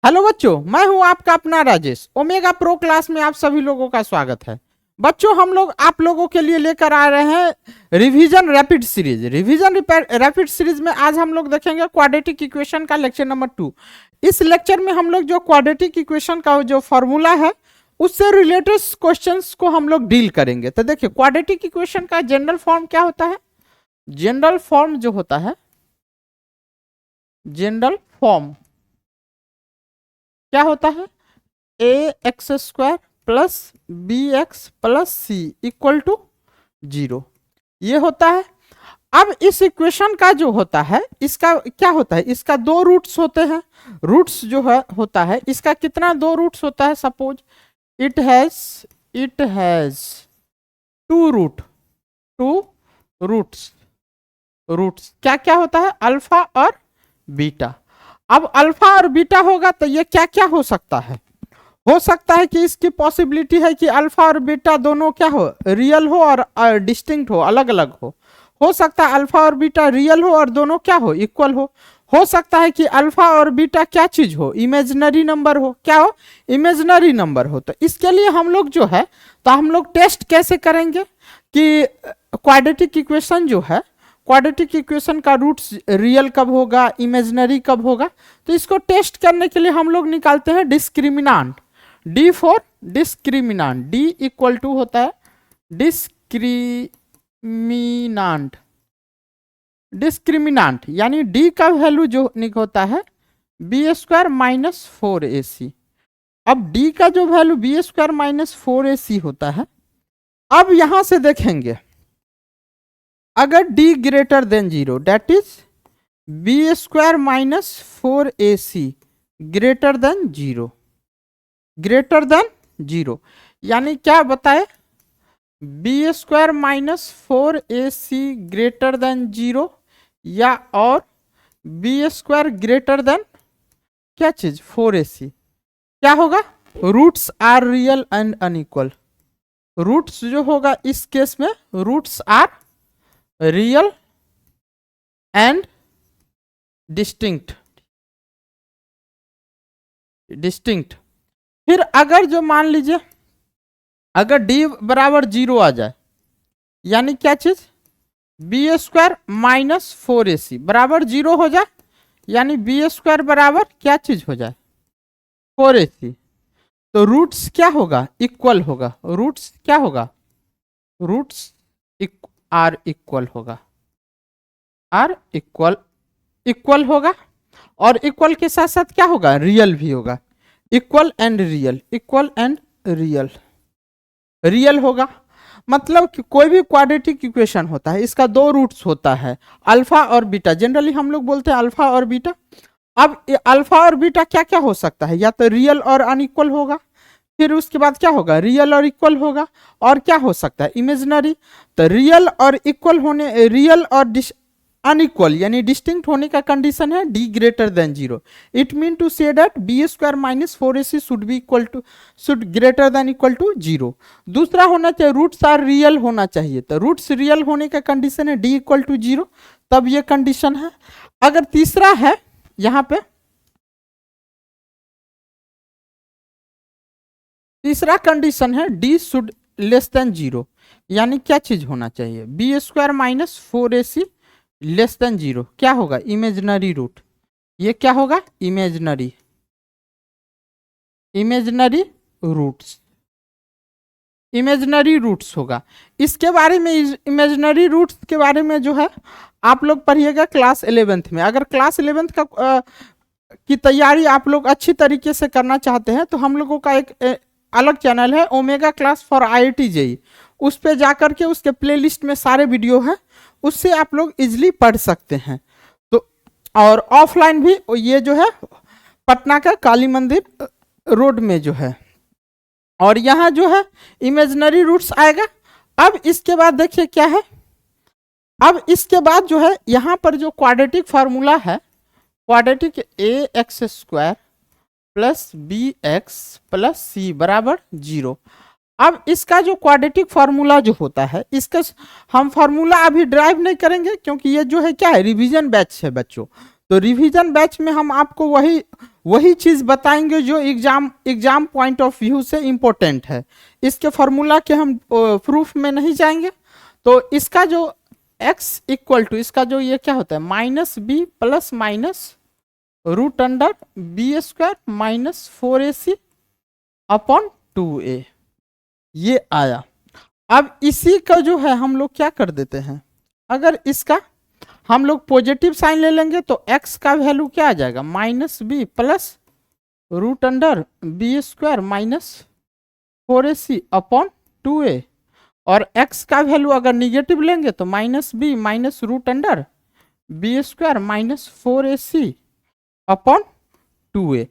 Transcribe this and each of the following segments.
Hello बच्चों, मैं हूं आपका अपना राजेश। ओमेगा प्रो क्लास में आप सभी लोगों का स्वागत है। बच्चों, हम लोग आप लोगों के लिए लेकर आ रहे हैं revision rapid series. Rapid series में आज हम लोग देखेंगे क्वाड्रेटिक इक्वेशन का लेक्चर नंबर 2। इस लेक्चर में हम लोग जो क्वाड्रेटिक इक्वेशन का जो फॉर्मूला है उससे रिलेटेड क्वेश्चंस को हम लोग डील करेंगे। तो देखिए, क्वाड्रेटिक इक्वेशन का जनरल फॉर्म क्या होता है। जनरल फॉर्म जो होता है, जनरल फॉर्म क्या होता है, A X square plus B X plus C equal to 0, ये होता है। अब इस इक्वेशन का जो होता है, इसका क्या होता है, इसका दो रूट्स होते हैं। रूट्स जो है होता है, इसका कितना दो रूट्स होता है। Suppose it has two roots. Roots क्या क्या होता है, अल्फा और बीटा। अब अल्फा और बीटा होगा तो ये क्या क्या हो सकता है कि इसकी पॉसिबिलिटी है कि अल्फा और बीटा दोनों क्या हो, रियल हो और डिस्टिंक्ट हो, अलग अलग हो सकता है अल्फा और बीटा रियल हो और दोनों क्या हो, इक्वल हो सकता है कि अल्फा और बीटा क्या चीज हो, इमेजिनरी नंबर हो। क्या हो, इमेजिनरी नंबर हो। तो इसके लिए हम लोग जो है, तो हम लोग टेस्ट कैसे करेंगे कि क्वाड्रेटिक इक्वेशन जो है, क्वाड्रेटिक इक्वेशन का रूट्स रियल कब होगा, इमेजिनरी कब होगा। तो इसको टेस्ट करने के लिए हम लोग निकालते हैं discriminant. D for discriminant, D equal to होता है डिस्क्रिमिनांट यानी डी का वैल्यू जो होता है बी स्क्वायर माइनस 4ac। अब डी का जो value B square minus 4ac होता है। अब यहां से देखेंगे, अगर d greater than 0 that is B square minus 4ac greater than 0, यानी क्या बताए, B square minus 4ac greater than 0 या और बी स्क्वायर ग्रेटर देन क्या चीज 4ac, क्या होगा, roots are real and unequal. Roots जो होगा इस केस में roots are real and distinct. फिर अगर जो मान लीजिए, अगर d बराबर 0 आ जाए, यानी क्या चीज, बी स्क्वायर माइनस 4ac बराबर 0 हो जाए, यानी बी स्क्वायर बराबर क्या चीज हो जाए, 4ac, तो रूट्स क्या होगा, इक्वल होगा। रूट्स क्या होगा, रूट्स आर इक्वल होगा, आर इक्वल होगा। और इक्वल के साथ साथ क्या होगा, रियल भी होगा। इक्वल एंड रियल होगा। मतलब कि कोई भी क्वाड्रेटिक इक्वेशन होता है, इसका दो रूट्स होता है, अल्फा और बीटा। जनरली हम लोग बोलते हैं अल्फा और बीटा। अब अल्फा और बीटा क्या क्या हो सकता है, या तो रियल और अनइक्वल होगा, फिर उसके बाद क्या होगा, रियल और इक्वल होगा, और क्या हो सकता है, इमेजिनरी। तो रियल और इक्वल होने, रियल और अनइक्वल यानी डिस्टिंक्ट होने का कंडीशन है d greater than 0। It mean to say that B square minus 4ac should greater than equal to 0। दूसरा होना चाहिए रूट्स आर रियल होना चाहिए। तो रूट्स रियल होने का कंडीशन है d इक्वल टू 0, तब ये कंडीशन है। अगर तीसरा है, यहां पे तीसरा कंडीशन है d शुड लेस देन 0, यानी क्या चीज होना चाहिए, b square minus 4ac less than 0, क्या होगा, इमेजिनरी रूट। ये क्या होगा, इमेजिनरी रूट्स होगा। इसके बारे में, इमेजिनरी रूट्स के बारे में जो है आप लोग पढ़िएगा क्लास 11th में। अगर क्लास 11th का की तैयारी आप लोग अच्छी तरीके से करना चाहते हैं तो हम लोगों का एक अलग चैनल है, omega class for IIT JEE। उस पे जाकर के उसके प्लेलिस्ट में सारे वीडियो हैं, उससे आप लोग इजिली पढ़ सकते हैं। तो और ऑफलाइन भी ये जो है पटना का काली मंदिर रोड में जो है, और यहाँ जो है इमेजिनरी रूट्स आएगा। अब इसके बाद देखिए क्या है, अब इसके बाद जो है यहाँ पर जो क्वाड्रेटिक फार्मूला है, quadratic A X square plus B X plus C बराबर 0। अब इसका जो क्वाड्रेटिक फार्मूला जो होता है, इसका हम फार्मूला अभी ड्राइव नहीं करेंगे, क्योंकि ये जो है क्या है, रिवीजन बैच है बच्चों। तो रिवीजन बैच में हम आपको वही वही चीज बताएंगे जो एग्जाम पॉइंट ऑफ व्यू से इंपॉर्टेंट है। इसके फॉर्मूला के हम प्रूफ में नहीं जाएंगे। तो इसका जो x इक्वल टू इसका जो ये क्या होता है minus b plus minus root under b square minus 4ac upon 2a, ये आया। अब इसी का जो है हम लोग क्या कर देते हैं, अगर इसका हम लोग पॉजिटिव साइन ले लेंगे तो x का वैल्यू क्या आ जाएगा minus b plus root under b square minus 4ac upon 2a, और x का वैल्यू अगर निगेटिव लेंगे तो minus b minus root under b square minus 4ac upon 2a।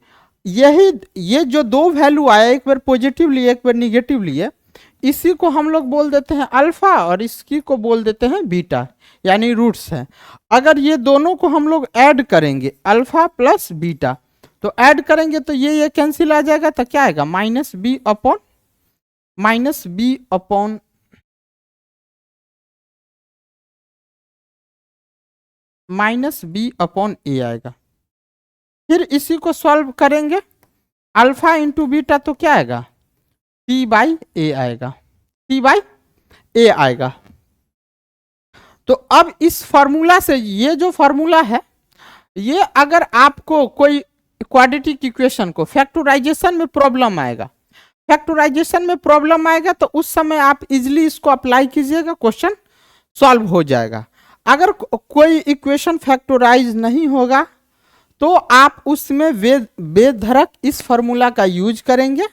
यही ये जो दो वैल्यू आया, एक बार पॉजिटिव लिए एक बार निगेटिव लिए, इसी को हम लोग बोल देते हैं अल्फा और इसकी को बोल देते हैं बीटा, यानी रूट्स हैं। अगर ये दोनों को हम लोग ऐड करेंगे अल्फा प्लस बीटा, तो ऐड करेंगे तो ये कैंसिल आ जाएगा, तो क्या आएगा माइनस बी अपॉन ए आएगा। फिर इसी को सॉल्व करेंगे अल्फा इंटू बीटा, तो क्या आएगा p बाई ए आएगा, p बाई ए आएगा। तो अब इस फॉर्मूला से, ये जो फॉर्मूला है, ये अगर आपको कोई क्वाड्रेटिक इक्वेशन को फैक्टराइजेशन में प्रॉब्लम आएगा, तो उस समय आप इजीली इसको अप्लाई कीजिएगा, क्वेश्चन सॉल्व हो जाएगा। अगर कोई इक्वेशन फैक्टराइज नहीं होगा तो आप उसमें बेधड़क इस फॉर्मूला का यूज करेंगे,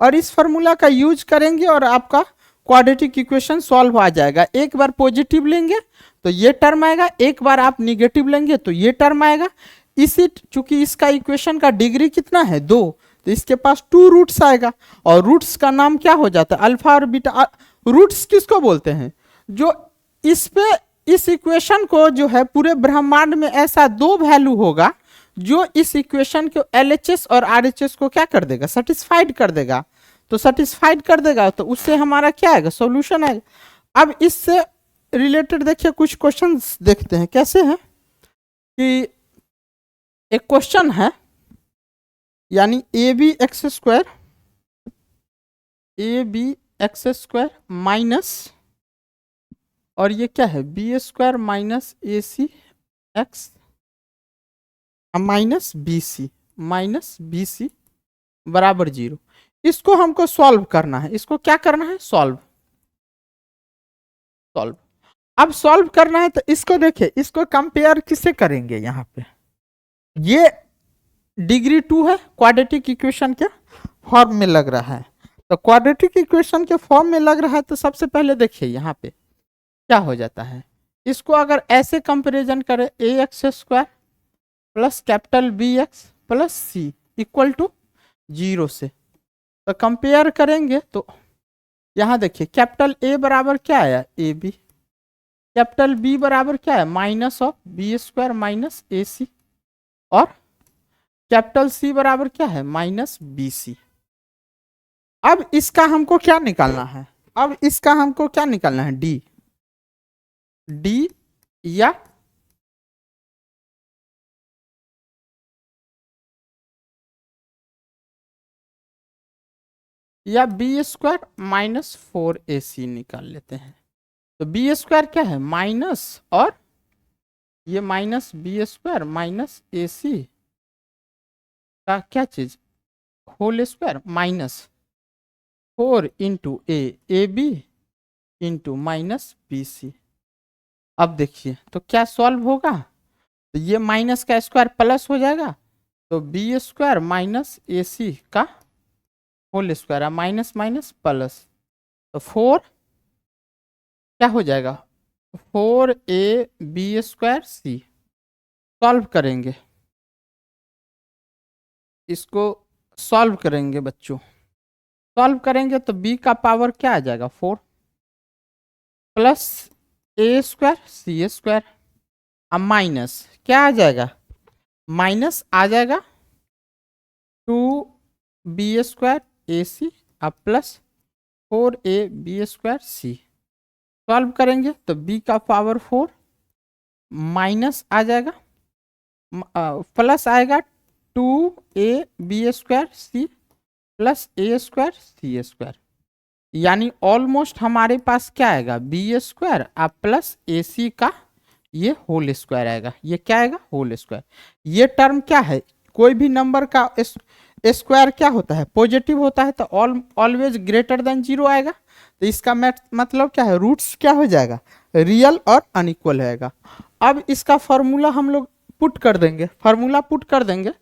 और इस फॉर्मूला का यूज करेंगे और आपका क्वाड्रेटिक इक्वेशन सॉल्व आ जाएगा। एक बार पॉजिटिव लेंगे तो ये टर्म आएगा, एक बार आप निगेटिव लेंगे तो ये टर्म आएगा। चूंकि इसका इक्वेशन का डिग्री कितना है 2, तो इसके पास 2 रूट्स आएगा, और रूट्स का नाम क्या हो जाता है अल्फा और बीटा। रूट्स किसको बोलते हैं, जो इस इक्वेशन को जो है पूरे ब्रह्मांड में ऐसा 2 वैल्यू होगा जो इस इक्वेशन को LHS और RHS को क्या कर देगा, सेटिस्फाइड कर देगा। तो सेटिस्फाइड कर देगा तो उससे हमारा क्या आएगा, सॉल्यूशन आएगा। अब इससे रिलेटेड देखिए कुछ क्वेश्चंस देखते हैं कैसे हैं। कि एक क्वेश्चन है, यानी a b x square minus, और ये क्या है बी स्क्वायर माइनस ए c x minus B c बराबर 0। इसको हमको सॉल्व करना है। इसको क्या करना है, सॉल्व। अब सॉल्व करना है तो इसको देखिए, इसको कंपेयर किससे करेंगे, यहाँ पे ये डिग्री 2 है, क्वाड्रेटिक इक्वेशन के फॉर्म में लग रहा है। तो क्वाड्रेटिक इक्वेशन के फॉर्म में लग रहा है तो सबसे पहले देखिए यहाँ पे क्या हो जाता है। इसको अगर ऐसे कंपेरिजन करें A X square plus capital B X plus C equal to 0 से, तो कंपेयर करेंगे तो यहाँ देखिए कैपिटल ए बराबर क्या आया ए बी, कैपिटल बी बराबर क्या है minus of B square minus A C, और कैपिटल सी बराबर क्या है माइनस बी सी। अब इसका हमको क्या निकालना है, डी या बी स्क्वायर माइनस 4ac निकाल लेते हैं। तो बी स्क्वायर क्या है माइनस, और ये माइनस बी स्क्वायर माइनस ए सी का क्या चीज whole square minus 4 into a B into minus B c. अब देखिए तो क्या सॉल्व होगा, तो ये माइनस का स्क्वायर प्लस हो जाएगा, तो बी स्क्वायर माइनस ए सी का होल स्क्वायर है माइनस माइनस प्लस, तो 4 क्या हो जाएगा 4ab स्क्वायर सी। सॉल्व करेंगे, इसको सॉल्व करेंगे बच्चों, सॉल्व करेंगे तो b का पावर क्या आ जाएगा 4 plus a square C square, अब माइनस क्या आ जाएगा, माइनस आ जाएगा 2b स्क्वायर ए सी अब प्लस 4ab स्क्वायर सी। सॉल्व करेंगे तो b का पावर 4 माइनस आ जाएगा प्लस आएगा 2ab² c प्लस a²c², यानी ऑलमोस्ट हमारे पास क्या आएगा, b² प्लस ac का ये होल स्क्वायर आएगा। ये क्या आएगा, होल स्क्वायर। ये टर्म क्या है, कोई भी नंबर का स्क्वायर क्या होता है, पॉजिटिव होता है, तो ऑलवेज ग्रेटर देन 0 आएगा। तो इसका मतलब क्या है, रूट्स क्या हो जाएगा, रियल और अनइक्वल रहेगा। अब इसका फॉर्मूला हम लोग पुट कर देंगे, फार्मूला पुट कर देंगे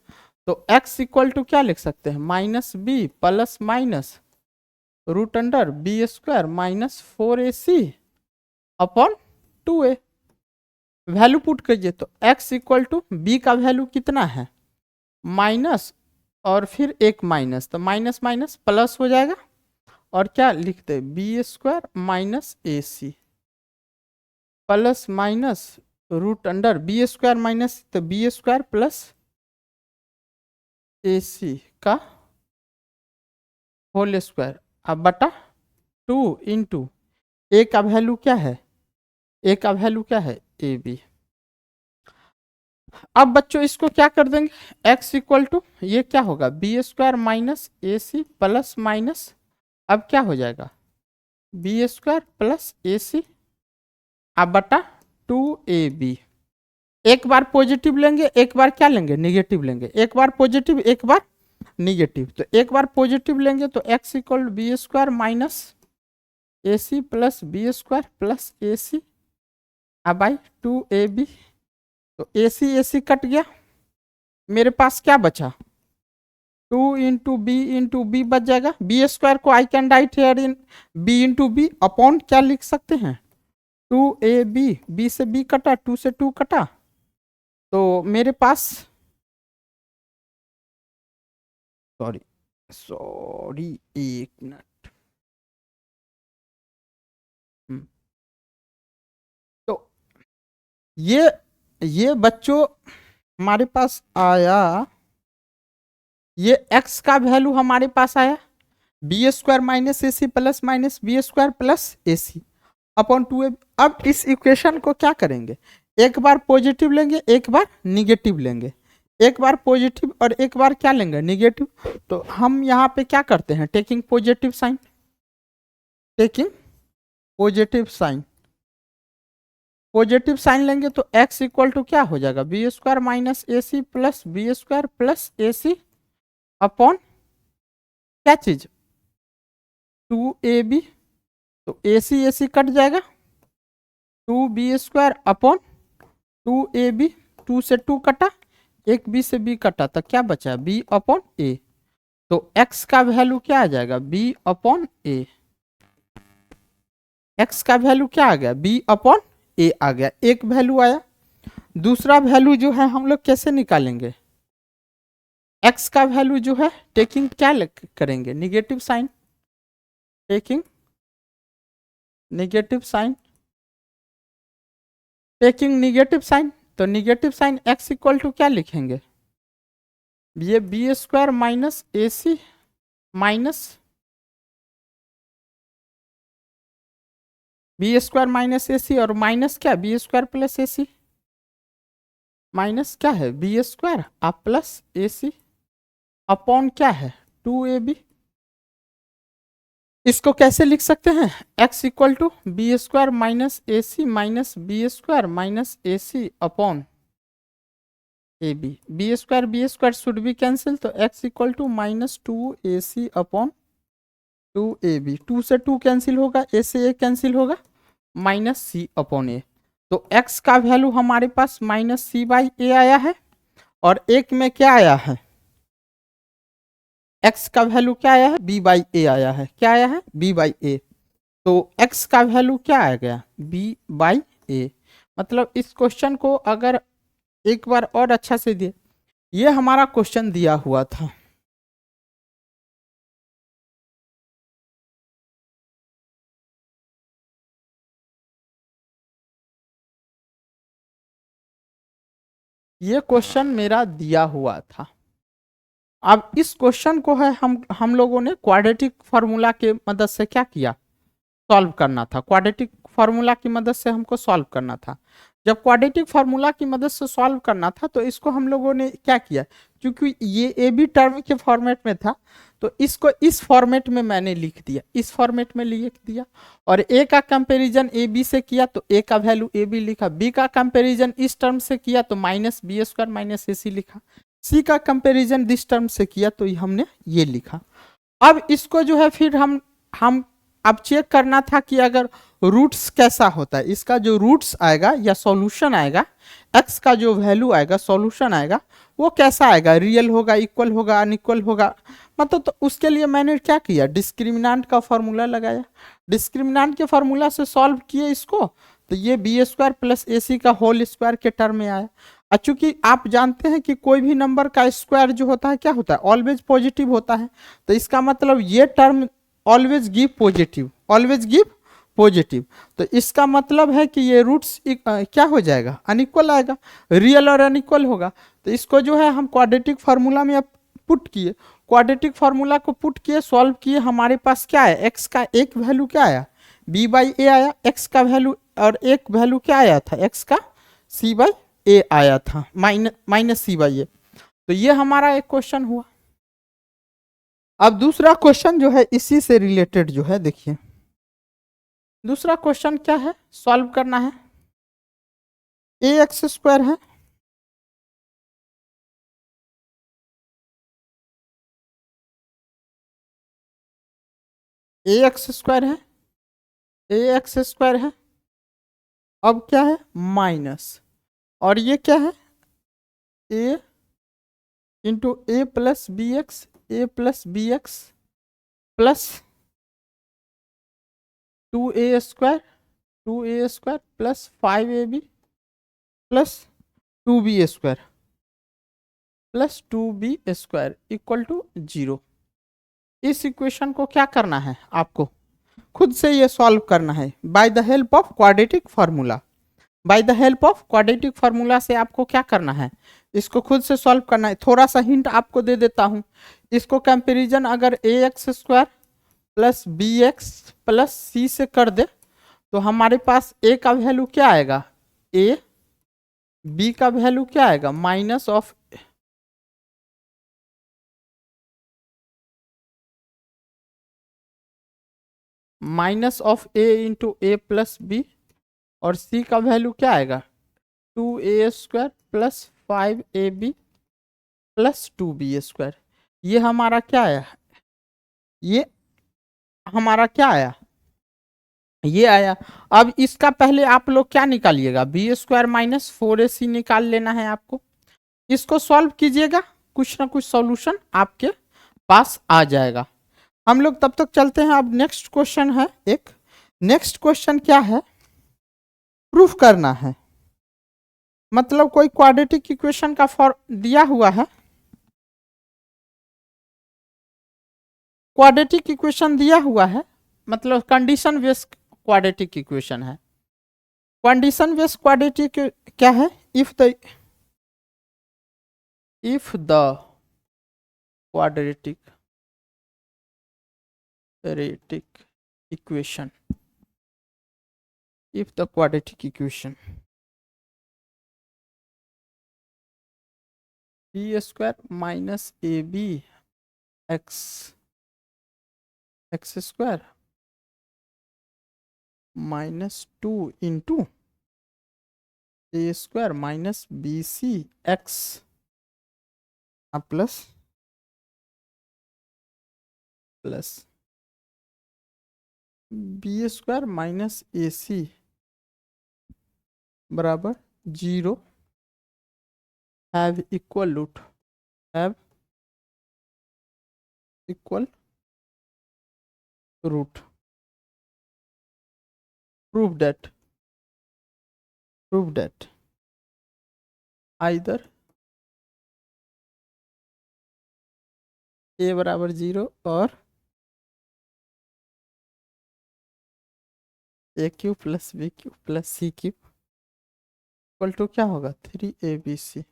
तो x इक्वल टू क्या लिख सकते हैं, -b plus minus √b² minus 4ac upon 2a। Value put कीजिए तो x इक्वल टू b का वैल्यू कितना है, माइनस और फिर एक माइनस, तो माइनस माइनस प्लस हो जाएगा और क्या लिखते b² minus ac plus minus √b² minus तो b² प्लस ac का होल स्क्वायर, अब बटा 2 इंटू a का वैल्यू क्या है, a का वैल्यू क्या है ab। अब बच्चों इसको क्या कर देंगे, x इक्वल टू ये क्या होगा, b² minus ac plus minus, अब क्या हो जाएगा b² प्लस ac अब बटा 2ab। एक बार पॉजिटिव लेंगे, एक बार क्या लेंगे, निगेटिव लेंगे, एक बार पॉजिटिव एक बार निगेटिव, तो एक बार पॉजिटिव लेंगे तो x equal b² minus ac plus b² plus ac अब बाई 2ab। तो AC कट गया, मेरे पास क्या बचा 2 इंटू बी बच जाएगा, b² को I can write here in b into b upon क्या लिख सकते हैं 2ab, b से b कटा, 2 से 2 कटा, तो मेरे पास सॉरी एक मिनट, तो ये बच्चों हमारे पास आया, ये x का वैल्यू हमारे पास आया b² minus ac plus minus b² plus ac upon 2ab। अब इस इक्वेशन को क्या करेंगे, एक बार पॉजिटिव लेंगे एक बार निगेटिव लेंगे, एक बार पॉजिटिव और एक बार क्या लेंगे निगेटिव, तो हम यहाँ पे क्या करते हैं, taking positive sign, taking positive sign, positive sign लेंगे तो x इक्वल टू क्या हो जाएगा b² minus ac plus b² plus ac upon क्या चीज 2ab, तो AC कट जाएगा 2b² अपॉन 2ab, 2 से 2 कटा, एक b से b कटा, तो क्या बचा b अपॉन a, तो x का वैल्यू क्या आ जाएगा b अपॉन a, x का वैल्यू क्या आ गया b अपॉन a आ गया, एक वैल्यू आया। दूसरा वैल्यू जो है हम लोग कैसे निकालेंगे, x का वैल्यू जो है टेकिंग क्या करेंगे negative sign, taking negative sign, taking negative sign, तो negative sign x equal to क्या लिखेंगे, ये b² minus ac minus b² minus ac और माइनस क्या b² प्लस ac, माइनस क्या है b² आप प्लस ac अपॉन क्या है 2ab। इसको कैसे लिख सकते हैं, x equal to b² minus ac minus b² minus ac upon ab, b² should be cancel, तो x equal to minus 2ac upon 2ab, 2 से 2 कैंसिल होगा, a से a कैंसिल होगा, माइनस c अपॉन a, तो x का value हमारे पास minus c by a आया है, और एक में क्या आया है x का वैल्यू क्या आया है b बाई a आया है, क्या आया है b बाई a, तो x का वैल्यू क्या आ गया b बाई a। मतलब इस क्वेश्चन को अगर एक बार और अच्छा से दिए, ये हमारा क्वेश्चन दिया हुआ था, ये क्वेश्चन मेरा दिया हुआ था। अब इस क्वेश्चन को है हम लोगों ने क्वाड्रेटिक फार्मूला के मदद से क्या किया, सॉल्व करना था, क्वाड्रेटिक फार्मूला की मदद से हमको सॉल्व करना था। जब क्वाड्रेटिक फार्मूला की मदद से सॉल्व करना था तो इसको हम लोगों ने क्या किया, क्योंकि ये ए बी टर्म के फॉर्मेट में था तो इसको इस फॉर्मेट में मैंने लिख दिया, इस फॉर्मेट में लिख दिया। और ए का कंपैरिजन ए बी से किया तो ए का वैल्यू ए बी लिखा, बी का कंपैरिजन इस टर्म से किया तो माइनस बी स्क्वायर माइनस ए सी लिखा, सी का कंपैरिजन दिस टर्म से किया तो हमने ये लिखा। अब इसको जो है फिर हम अब चेक करना था कि अगर रूट्स कैसा होता है, इसका जो रूट्स आएगा या सॉल्यूशन आएगा, एक्स का जो वैल्यू आएगा सॉल्यूशन आएगा वो कैसा आएगा, रियल होगा, इक्वल होगा, अनइक्वल होगा। मतलब तो उसके लिए मैंने क्या किया, डिस्क्रिमिनेंट का फॉर्मूला लगाया, डिस्क्रिमिनेंट के फॉर्मूला से सॉल्व किए इसको तो ये B square plus a c का होल स्क्वायर के टर्म में आया। और चूंकि आप जानते हैं कि कोई भी नंबर का स्क्वायर जो होता है क्या होता है, ऑलवेज पॉजिटिव होता है, तो इसका मतलब ये term always give positive, always give positive, तो इसका मतलब है कि ये रूट्स क्या हो जाएगा, अनइक्वल आएगा, रियल और अनइक्वल होगा। तो इसको जो है हम क्वाड्रेटिक फार्मूला में पुट किए, क्वाड्रेटिक फार्मूला को पुट किए, सॉल्व किए, हमारे पास क्या है, एक्स का एक वैल्यू क्या आया, बी बाई ए आया, एक्स का वैल्यू और एक वैल्यू क्या आया था, एक्स का सी बाई ए आया था, माइनस सी बाई ए। तो ये हमारा एक क्वेश्चन हुआ। अब दूसरा क्वेश्चन जो है इसी से रिलेटेड जो है, देखिए दूसरा क्वेश्चन क्या है, सॉल्व करना है, ए एक्स स्क्वायर है, ए एक्स स्क्वायर है, ए एक्स स्क्वायर है, अब क्या है माइनस, और ये क्या है A into A plus B X, A plus B X plus 2a square, 2a square plus 5ab plus 2b square plus 2b square equal to 0। इस इक्वेशन को क्या करना है, आपको खुद से ये सॉल्व करना है by the help of quadratic formula. By the help of quadratic formula से आपको क्या करना है, इसको खुद से सॉल्व करना है। थोड़ा सा हिंट आपको दे देता हूं, इसको कंपैरिजन अगर A X square plus B X plus C से कर दे तो हमारे पास ए का वैल्यू क्या आएगा, ए, बी का वैल्यू क्या आएगा minus of A into A plus B, और सी का वैल्यू क्या आएगा 2a square plus 5ab plus 2b square. ये हमारा क्या आया, ये हमारा क्या आया, ये आया। अब इसका पहले आप लोग क्या निकालिएगा, बी स्क्वायर माइनस 4ac निकाल लेना है आपको। इसको सॉल्व कीजिएगा, कुछ ना कुछ सॉल्यूशन आपके पास आ जाएगा। हम लोग तब तक चलते हैं। अब नेक्स्ट क्वेश्चन है, एक नेक्स्ट क्वेश्चन क्या है, प्रूफ करना है। मतलब कोई क्वाड्रेटिक इक्वेशन का फॉर्म दिया हुआ है, क्वाड्रेटिक इक्वेशन दिया हुआ है, मतलब कंडीशन बेस्ड क्वाड्रेटिक इक्वेशन है। कंडीशन बेस्ड क्वाड्रेटिक क्या है, if the quadratic equation, if the quadratic equation b square minus ab x square minus 2 into a square minus bc x plus b square minus A C बराबर 0 have equal root, have equal root. Prove that either A बराबर 0 और A Q plus B Q plus C Q equal to क्या होगा 3abc।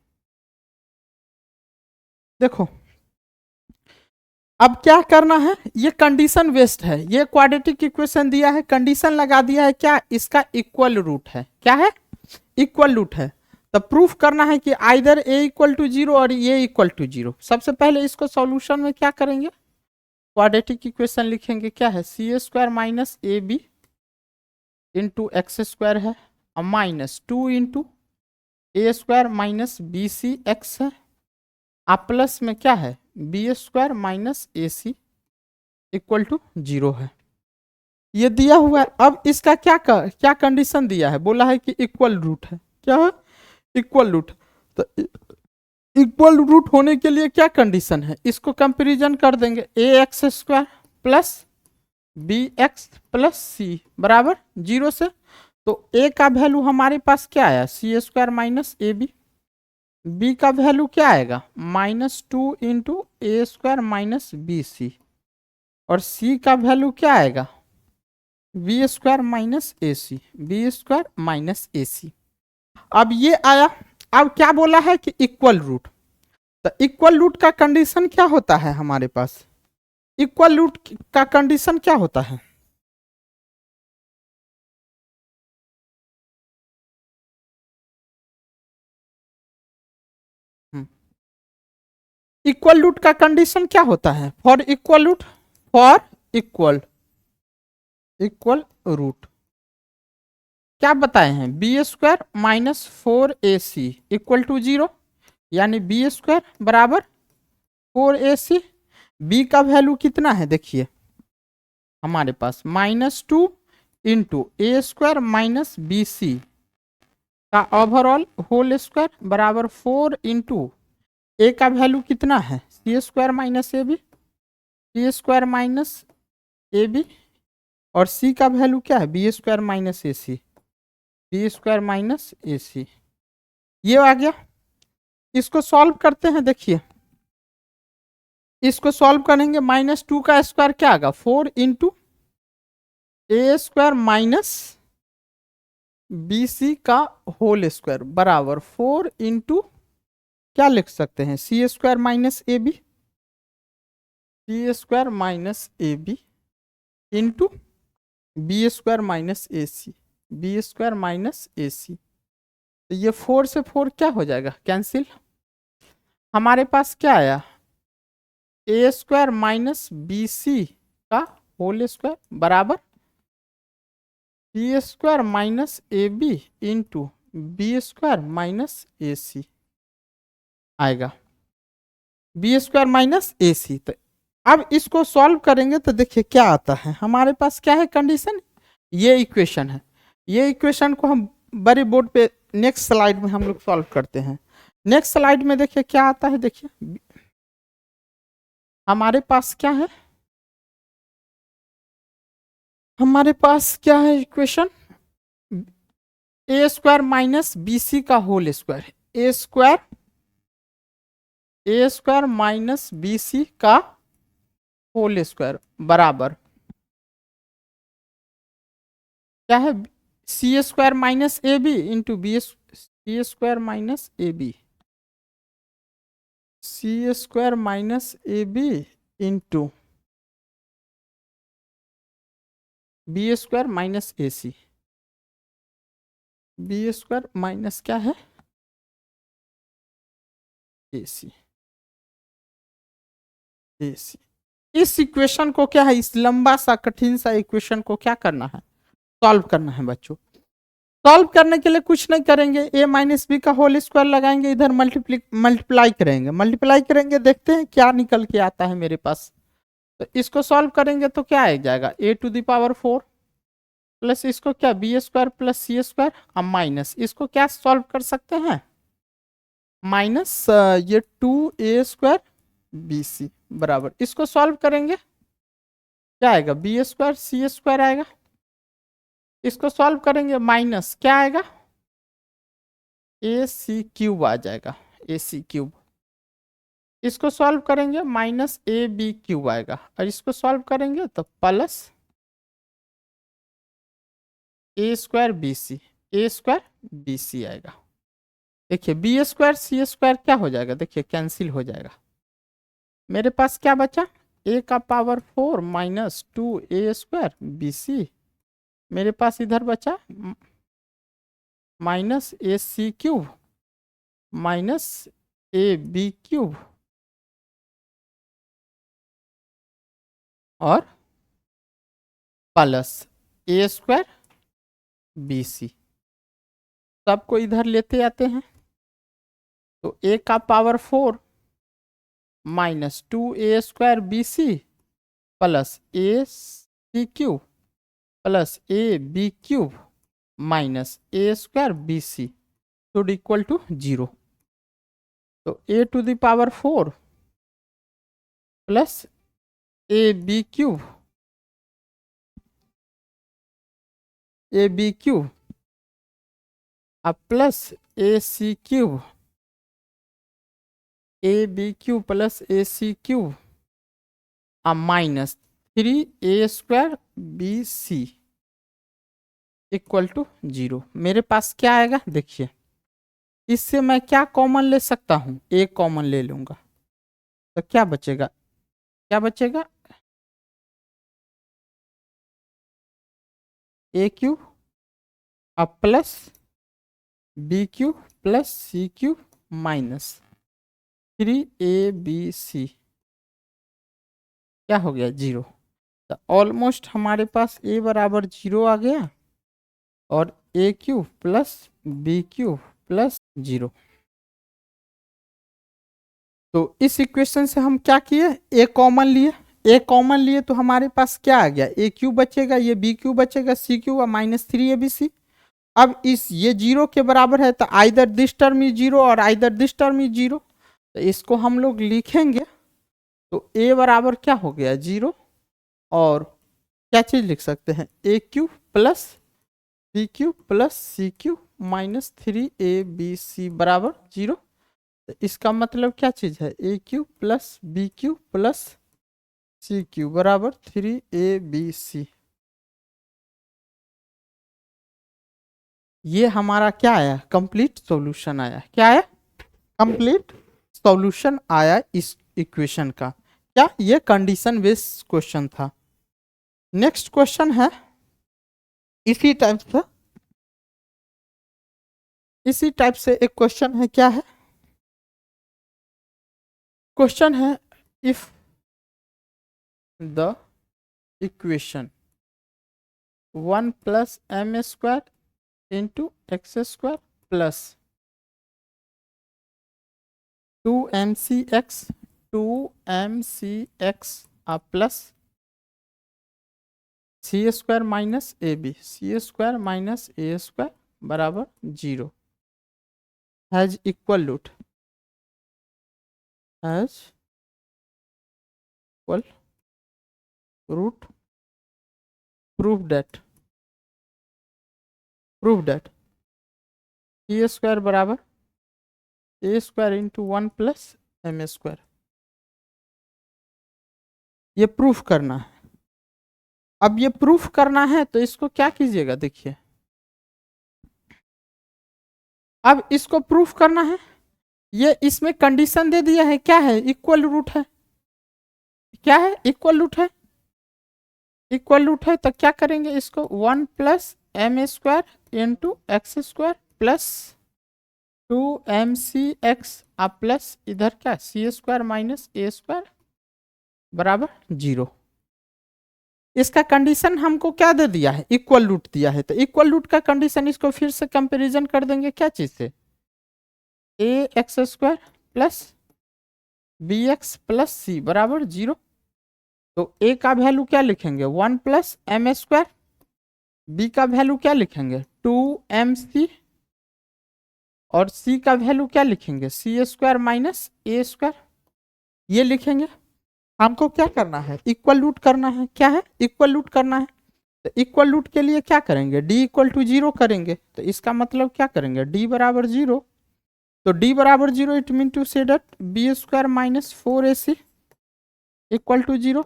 देखो अब क्या करना है, ये कंडीशन बेस्ड है, ये क्वाड्रेटिक इक्वेशन दिया है, कंडीशन लगा दिया है क्या, इसका इक्वल रूट है, क्या है इक्वल रूट है, तो प्रूफ करना है कि either a equal to zero और ए इक्वल टू जीरो। सबसे पहले इसको सॉल्यूशन में क्या करेंगे, क्वाड्रेटिक इक्वेशन लिखेंगे, क्या है सी square minus A B into X square है और माइनस 2 इंटू ए square minus B C X है, आप प्लस में क्या है B square minus A C equal to zero है। ये दिया हुआ है। अब इसका क्या कंडीशन दिया है, बोला है कि इक्वल रूट है, क्या है इक्वल रूट। तो इक्वल रूट होने के लिए क्या कंडीशन है, इसको कंपेरिजन कर देंगे, A X square plus B X plus C बराबर जीरो से। तो ए का वैल्यू हमारे पास क्या आया सी स्क्वायर माइनस ए बी, बी का वैल्यू क्या आएगा -2 इंटू ए स्क्वायर माइनस बी सी, और सी का वैल्यू क्या आएगा बी स्क्वायर माइनस ए सी, बी स्क्वायर माइनस ए सी। अब ये आया। अब क्या बोला है कि इक्वल रूट, तो इक्वल रूट का कंडीशन क्या होता है हमारे पास, इक्वल रूट का कंडीशन क्या होता है, इक्वल रूट का कंडीशन क्या होता है, for equal root, for equal root क्या बताए हैं b square minus 4ac equal to zero, यानी बी स्क्वायर बराबर 4ac। बी का वैल्यू कितना है देखिए हमारे पास -2 इंटू ए स्क्वायर माइनस बी सी का ओवरऑल होल स्क्वायर बराबर 4 इंटू ए का वैल्यू कितना है सी square minus A B, C square minus A B, और सी का वैल्यू क्या है बी स्क्वायर माइनस ए सी, बी स्क्वायर माइनस ए सी। ये आ गया। इसको सॉल्व करते हैं, देखिए इसको सॉल्व करेंगे, -2 का स्क्वायर क्या आएगा 4 इंटू ए स्क्वायर माइनस बी सी का होल स्क्वायर बराबर 4 इंटू क्या लिख सकते हैं c square minus A B, C square minus A B into b square minus A C, B square minus A c. तो ये 4 से 4 क्या हो जाएगा कैंसिल, हमारे पास क्या आया a square minus B c का होल स्क्वायर बराबर b square minus A B into b square minus A c आएगा, बी स्क्वायर माइनस ए सी। तो अब इसको सॉल्व करेंगे तो देखिए क्या आता है हमारे पास, क्या है कंडीशन, ये इक्वेशन है। ये इक्वेशन को हम बड़े बोर्ड पे नेक्स्ट स्लाइड में हम लोग सॉल्व करते हैं। नेक्स्ट स्लाइड में देखिए क्या आता है, देखिए हमारे पास क्या है, हमारे पास क्या है equation, a square minus B c का whole square, a square minus B c का होल स्क्वायर बराबर क्या है सी square minus A B into b, C square minus A B, C square minus A B into b square minus A C, B square minus क्या है ए सी, ए सी। इस equation को क्या है, इस लंबा सा कठिन सा इक्वेशन को क्या करना है सॉल्व करना है बच्चों। सॉल्व करने के लिए कुछ नहीं करेंगे, ए माइनस बी का होल स्क्वायर लगाएंगे, इधर मल्टीप्लाई करेंगे, देखते हैं क्या निकल के आता है मेरे पास। तो इसको सॉल्व करेंगे तो क्या आ जाएगा ए टू द पावर 4 प्लस इसको क्या बी स्क्वायर प्लस सी स्क्वायर और माइनस इसको क्या सॉल्व कर सकते हैं माइनस ये 2a स्क्वायर बी सी बराबर, इसको सॉल्व करेंगे क्या आएगा बी स्क्वायर सी स्क्वायर आएगा, इसको सॉल्व करेंगे माइनस क्या आएगा ए सी क्यूब आ जाएगा, ए सी क्यूब। इसको सॉल्व करेंगे माइनस ए बी क्यूब आएगा, और इसको सॉल्व करेंगे तो plus a square b C, A square b सी आएगा। देखिए बी स्क्वायर सी स्क्वायर क्या हो जाएगा, देखिए कैंसिल हो जाएगा। मेरे पास क्या बचा ए का power 4 minus 2a square b c, मेरे पास इधर बचा माइनस ए सी क्यूब माइनस ए बी क्यूब और plus a square b c. सबको इधर लेते आते हैं तो ए का power 4 minus 2a² b c plus a c cube plus a b cube minus a² b c should equal to 0। तो a⁴ plus a b cube plus a c cube A b cube plus a c cube minus 3a² b c equal to 0। मेरे पास क्या आएगा देखिए, इससे मैं क्या common ले सकता हूं, ए कॉमन ले लूंगा तो क्या बचेगा, a cube plus b cube plus c cube minus 3a/b/c क्या हो गया 0। तो ऑलमोस्ट हमारे पास a बराबर 0 आ गया और a cube plus b cube plus 0। तो इस इक्वेशन से हम क्या किए, ए कॉमन लिए तो हमारे पास क्या आ गया, ए क्यूब बचेगा, ये बी क्यूब बचेगा, सी क्यूब और माइनस 3a/b/c। अब इस ये 0 के बराबर है तो आइदर दिस टर्म इज 0 और आइदर दिस टर्म इज 0। तो इसको हम लोग लिखेंगे तो ए बराबर क्या हो गया 0 और क्या चीज लिख सकते हैं, a cube plus b cube plus c cube minus 3a/b/c बराबर 0। तो इसका मतलब क्या चीज है, a cube plus b cube plus c cube बराबर 3a/b/c। ये हमारा क्या आया, कंप्लीट सॉल्यूशन आया। क्या आया, कंप्लीट सॉल्यूशन आया इस इक्वेशन का। क्या, ये कंडीशन बेस्ड क्वेश्चन था। नेक्स्ट क्वेश्चन है इसी टाइप से एक क्वेश्चन है, क्या है, क्वेश्चन है if the equation 1 + m² × x² plus 2mcx plus c² - ab बराबर 0 has equal root prove that c² बराबर a² × 1 + m²। ये प्रूफ करना है। अब ये प्रूफ करना है तो इसको क्या कीजिएगा, देखिए अब इसको प्रूफ करना है, ये इसमें कंडीशन दे दिया है, क्या है, इक्वल रूट है, क्या है, इक्वल रूट है, तो क्या करेंगे इसको 1 + m² × x² plus 2mcx plus इधर क्या c² - a² बराबर 0। इसका कंडीशन हमको क्या दे दिया है, इक्वल रूट दिया है। तो इक्वल रूट का कंडीशन इसको फिर से कंपैरिजन कर देंगे क्या चीज से, ax² plus bx plus c बराबर 0। तो a का वैल्यू क्या लिखेंगे 1 + m², b का वैल्यू क्या लिखेंगे 2mc और c का वैल्यू क्या लिखेंगे c² - a², ये लिखेंगे। हमको क्या करना है, इक्वल रूट करना है। क्या है, इक्वल रूट करना है। तो इक्वल रूट के लिए क्या करेंगे, d = 0 करेंगे। तो इसका मतलब क्या करेंगे, d बराबर 0। तो d बराबर 0 it mean to say that b² - 4ac equal to 0।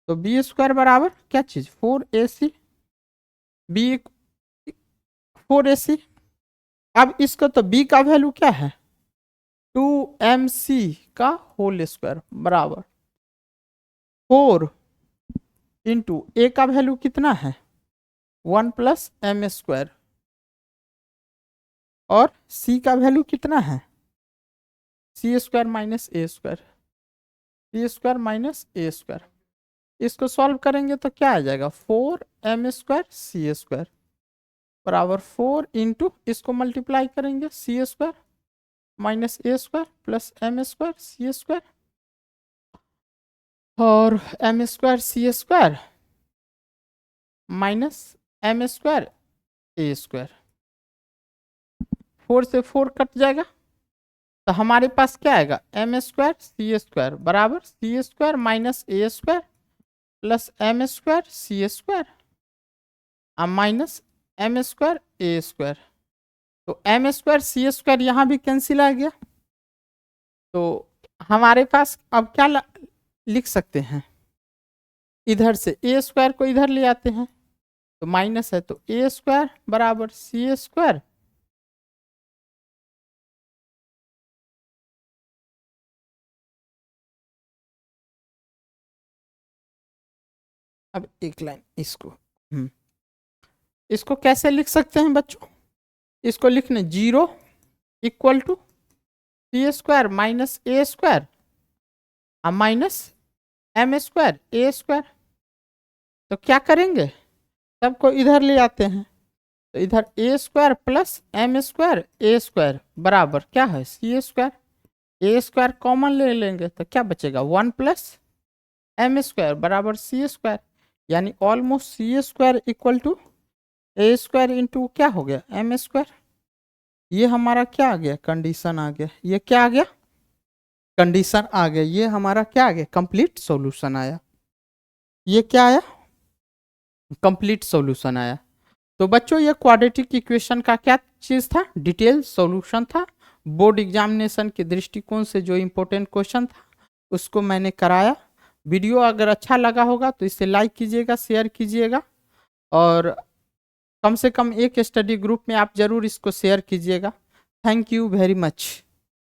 तो b² बराबर क्या चीज 4ac, b 4ac। अब इसको तो b का वैल्यू क्या है 2mc का होल स्क्वायर बराबर 4 इंटू ए का वैल्यू कितना है 1 + m²। और c का वैल्यू कितना है, सी square minus a square, C square minus a square. इसको सॉल्व करेंगे तो क्या आ जाएगा, 4m स्क्वायर सी स्क्वायर बराबर 4 इंटू इसको मल्टीप्लाई करेंगे सी square minus a square plus m square C square और M square C square minus m square a square. 4 से 4 कट जाएगा तो हमारे पास क्या आएगा, एम स्क्वायर सी स्क्वायर बराबर c square minus a square plus m square C square minus m square a square. तो एम स्क्वायर सी स्क्वायर यहाँ भी कैंसिल आ गया, तो हमारे पास अब क्या लिख सकते हैं, इधर से ए स्क्वायर को इधर ले आते हैं तो माइनस है, तो ए स्क्वायर बराबर सी स्क्वायर अब एक लाइन इसको कैसे लिख सकते हैं बच्चों, इसको लिखने 0 equal to c square minus a square minus m square a square. तो क्या करेंगे, सबको इधर ले आते हैं तो इधर ए square plus m square a square बराबर क्या है सी स्क्वायर, ए स्क्वायर कॉमन ले लेंगे तो क्या बचेगा 1 प्लस एम स्क्वायर बराबर सी स्क्वायर, यानी almost c square equal to a square into क्या हो गया एम स्क्वायर। ये हमारा क्या आ गया, कंडीशन आ गया, ये क्या आ गया, कंडीशन आ गया, ये हमारा क्या आ गया, कंप्लीट सॉल्यूशन आया, ये क्या आया, कंप्लीट सॉल्यूशन आया। तो बच्चों ये क्वाड्रेटिक इक्वेशन का क्या चीज़ था, डिटेल सॉल्यूशन था। बोर्ड एग्जामिनेशन के दृष्टिकोण से जो इम्पोर्टेंट क्वेश्चन था उसको मैंने कराया। वीडियो अगर अच्छा लगा होगा तो इसे लाइक कीजिएगा, शेयर कीजिएगा और कम से कम एक स्टडी ग्रुप में आप ज़रूर इसको शेयर कीजिएगा। Thank you very much.